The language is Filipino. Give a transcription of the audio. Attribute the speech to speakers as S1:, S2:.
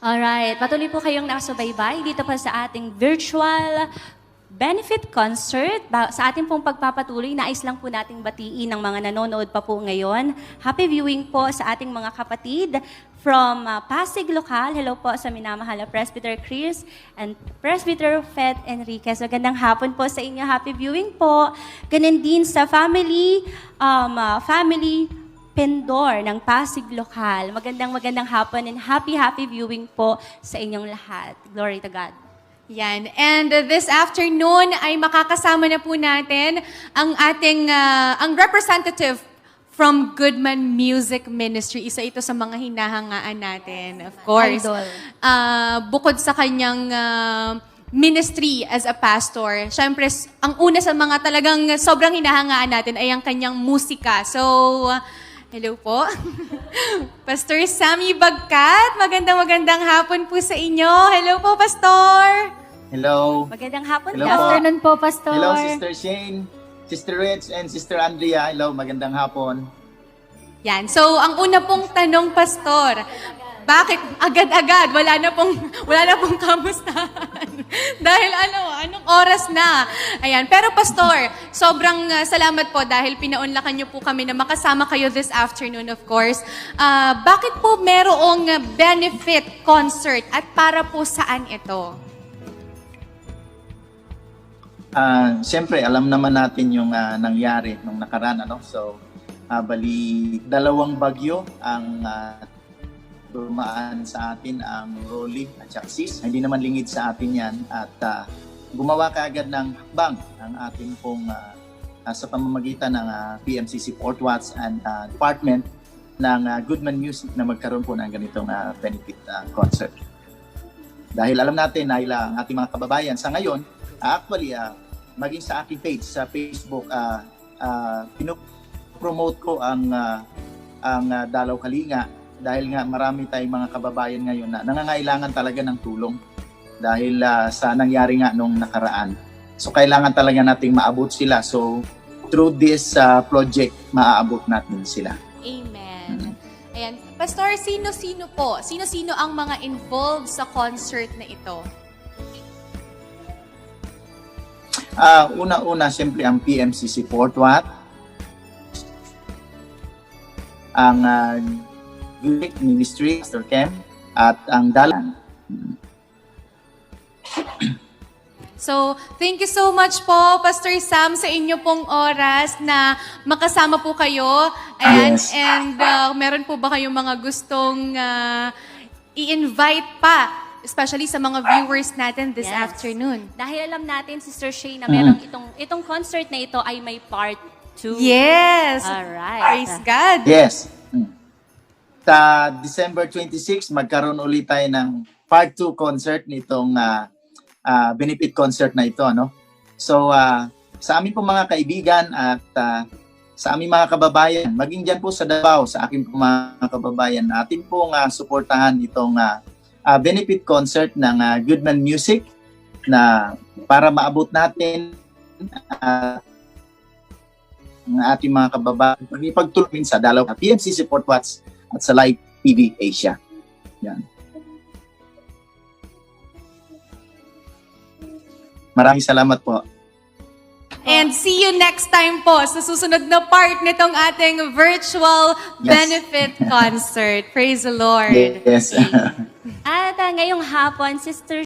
S1: Alright, patuloy po kayong nakasubaybay dito pa sa ating virtual benefit concert. Sa ating pong pagpapatuloy, nais lang po nating batiin ng mga nanonood pa po ngayon. Happy viewing po sa ating mga kapatid from Pasig Local. Hello po sa minamahal na Presbyter Chris and Presbyter Fed Enriquez. Magandang hapon po sa inyo. Happy viewing po. Ganun din sa family Pendor ng Pasig Local. Magandang hapon and happy viewing po sa inyong lahat. Glory to God.
S2: Yan. And this afternoon ay makakasama na po natin ang ating ang representative from Goodman Music Ministry. Isa ito sa mga hinahangaan natin, of course.
S1: Idol.
S2: Bukod sa kanyang ministry as a pastor, syempre, ang una sa mga talagang sobrang hinahangaan natin ay ang kanyang musika. So, hello po. Pastor Sammy Bagkat, magandang hapon po sa inyo. Hello po, Pastor.
S3: Hello.
S1: Magandang hapon.
S3: Hello
S1: Good
S3: po.
S1: afternoon po, Pastor.
S3: Hello, Sister Shane, Sister Rich, and Sister Andrea. Hello, magandang hapon.
S2: Yan. So, ang una pong tanong, Pastor, bakit agad-agad wala na pong kamustahan? Dahil anong oras na? Ayan. Pero Pastor, sobrang salamat po dahil pinaunlakan niyo po kami na makasama kayo this afternoon, of course. Bakit po merong benefit concert at para po saan ito?
S3: Siyempre, alam naman natin yung nangyari nung nakaraan, ano? So, bali, 2 bagyo ang dumaan sa atin, ang Rolly at saka Sis. Hindi naman lingid sa atin yan. At gumawa kaagad ng hakbang ang ating pong sa pamamagitan ng PMCC Fort Watts and Department ng Goodman Music na magkaroon po ng ganitong benefit concert. Dahil alam natin na ang ating mga kababayan sa ngayon, actually, maging sa aking page sa Facebook, pinopromote ko ang Dalaw Kalinga dahil nga marami tayong mga kababayan ngayon na nangangailangan talaga ng tulong dahil sa nangyari nga nung nakaraan. So kailangan talaga nating maabot sila. So through this project, maaabot natin sila.
S2: Amen. Ayan. Pastor, sino-sino po? Sino-sino ang mga involved sa concert na ito?
S3: Una-una, siyempre ang PMCC Fort Watts, ang Goodman Ministry, Pastor Kem, at ang Dalan.
S2: So, thank you so much po, Pastor Sam, sa inyo pong oras na makasama po kayo.
S3: Yes.
S2: And meron po ba kayong mga gustong i-invite pa, especially sa mga viewers natin this
S1: Yes.
S2: afternoon?
S1: Dahil alam natin, Sister Shay, na merong itong concert na ito ay may part 2.
S2: Yes!
S1: Alright.
S2: Praise God!
S3: Yes. Sa December 26, magkaroon ulit tayo ng part 2 concert nitong benefit concert na ito, no? So, sa aming po mga kaibigan at sa aming mga kababayan, maging dyan po sa Davao, sa aking po mga kababayan, atin pong suportahan itong benefit concert ng Goodman Music na para maabot natin ang ating mga kababayan, ipagtulungin sa Dalaw PMCC Fort Watts at sa Live TV Asia. Yan. Maraming salamat po.
S2: And see you next time po sa susunod na part nitong ating virtual benefit concert. Praise the Lord.
S3: Yes.
S1: At ngayong hapon, Sister